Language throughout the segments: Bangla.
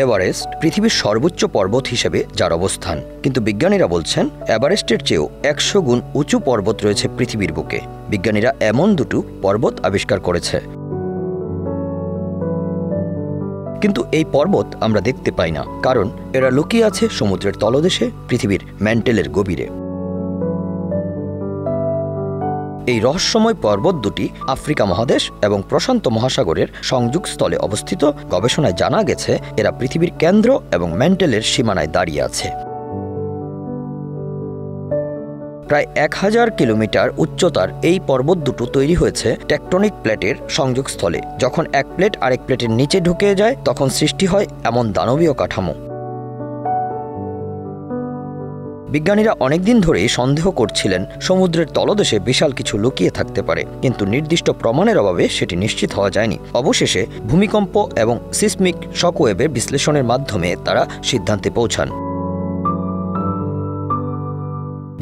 এভারেস্ট পৃথিবীর সর্বোচ্চ পর্বত হিসেবে যার অবস্থান, কিন্তু বিজ্ঞানীরা বলছেন এভারেস্টের চেয়েও 100 গুণ উঁচু পর্বত রয়েছে পৃথিবীর বুকে। বিজ্ঞানীরা এমন দুটো পর্বত আবিষ্কার করেছে, কিন্তু এই পর্বত আমরা দেখতে পাই না, কারণ এরা লুকিয়ে আছে সমুদ্রের তলদেশে, পৃথিবীর ম্যান্টেলের গভীরে। এই রহস্যময় পর্বত দুটি আফ্রিকা মহাদেশ এবং প্রশান্ত মহাসাগরের সংযোগস্থলে অবস্থিত। গবেষণায় জানা গেছে এরা পৃথিবীর কেন্দ্র এবং ম্যান্টেলের সীমানায় দাঁড়িয়ে আছে। প্রায় 1000 কিলোমিটার উচ্চতার এই পর্বত দুটো তৈরি হয়েছে টেকটনিক প্লেটের সংযোগস্থলে। যখন এক প্লেট আরেক প্লেটের নিচে ঢুকে যায়, তখন সৃষ্টি হয় এমন দানবীয় কাঠামো। বিজ্ঞানীরা অনেকদিন ধরেই সন্দেহ করছিলেন সমুদ্রের তলদেশে বিশাল কিছু লুকিয়ে থাকতে পারে, কিন্তু নির্দিষ্ট প্রমাণের অভাবে সেটি নিশ্চিত হওয়া যায়নি। অবশেষে ভূমিকম্প এবং সিসমিক শকওয়েভের বিশ্লেষণের মাধ্যমে তারা সিদ্ধান্তে পৌঁছান।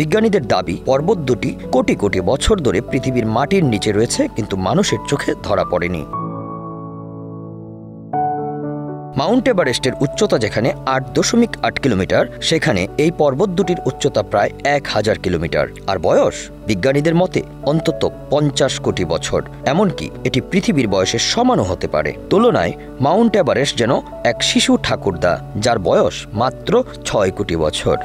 বিজ্ঞানীদের দাবি, পর্বত দুটি কোটি কোটি বছর ধরে পৃথিবীর মাটির নিচে রয়েছে, কিন্তু মানুষের চোখে ধরা পড়েনি। মাউন্ট এভারেস্টের উচ্চতা যেখানে 8.8 কিলোমিটার, সেখানে এই পর্বত দুটির উচ্চতা প্রায় 1000 কিলোমিটার। আর বয়স বিজ্ঞানীদের মতে অন্তত 50 কোটি বছর। এমনকি এটি পৃথিবীর বয়সের সমানও হতে পারে। তুলনায় মাউন্ট এভারেস্ট যেন এক শিশু ঠাকুরদা, যার বয়স মাত্র 6 কোটি বছর।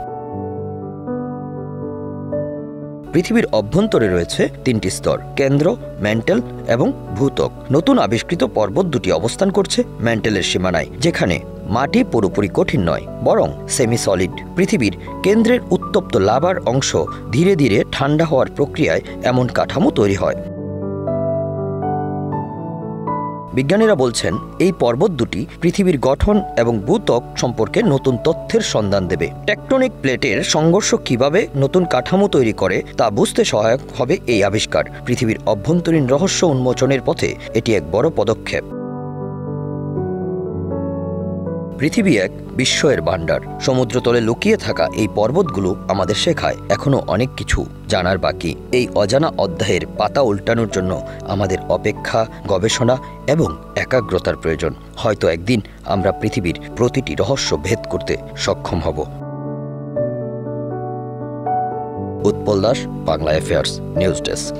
পৃথিবীর অভ্যন্তরে রয়েছে 3টি স্তর: কেন্দ্র, ম্যান্টেল এবং ভূত্বক। নতুন আবিষ্কৃত পর্বত দুটি অবস্থান করছে ম্যান্টেলের সীমানায়, যেখানে মাটি পুরোপুরি কঠিন নয়, বরং সেমি সলিড। পৃথিবীর কেন্দ্রের উত্তপ্ত লাভার অংশ ধীরে ধীরে ঠান্ডা হওয়ার প্রক্রিয়ায় এমন কাঠামো তৈরি হয়। বিজ্ঞানীরা বলছেন এই পর্বত দুটি পৃথিবীর গঠন এবং ভূত্বক সম্পর্কে নতুন তথ্যের সন্ধান দেবে। টেকটনিক প্লেটের সংঘর্ষ কিভাবে নতুন কাঠামো তৈরি করে তা বুঝতে সহায়ক হবে এই আবিষ্কার। পৃথিবীর অভ্যন্তরীণ রহস্য উন্মোচনের পথে এটি এক বড় পদক্ষেপ। পৃথিবী এক বিস্ময়ের ভাণ্ডার। সমুদ্রতলে লুকিয়ে থাকা এই পর্বতগুলো আমাদের শেখায় এখনো অনেক কিছু জানার বাকি। এই অজানা অধ্যায়ের পাতা উল্টানোর জন্য আমাদের অপেক্ষা, গবেষণা এবং একাগ্রতার প্রয়োজন। হয়তো একদিন আমরা পৃথিবীর প্রতিটি রহস্য ভেদ করতে সক্ষম হব। Utpal Das, Bangla affairs, news desk.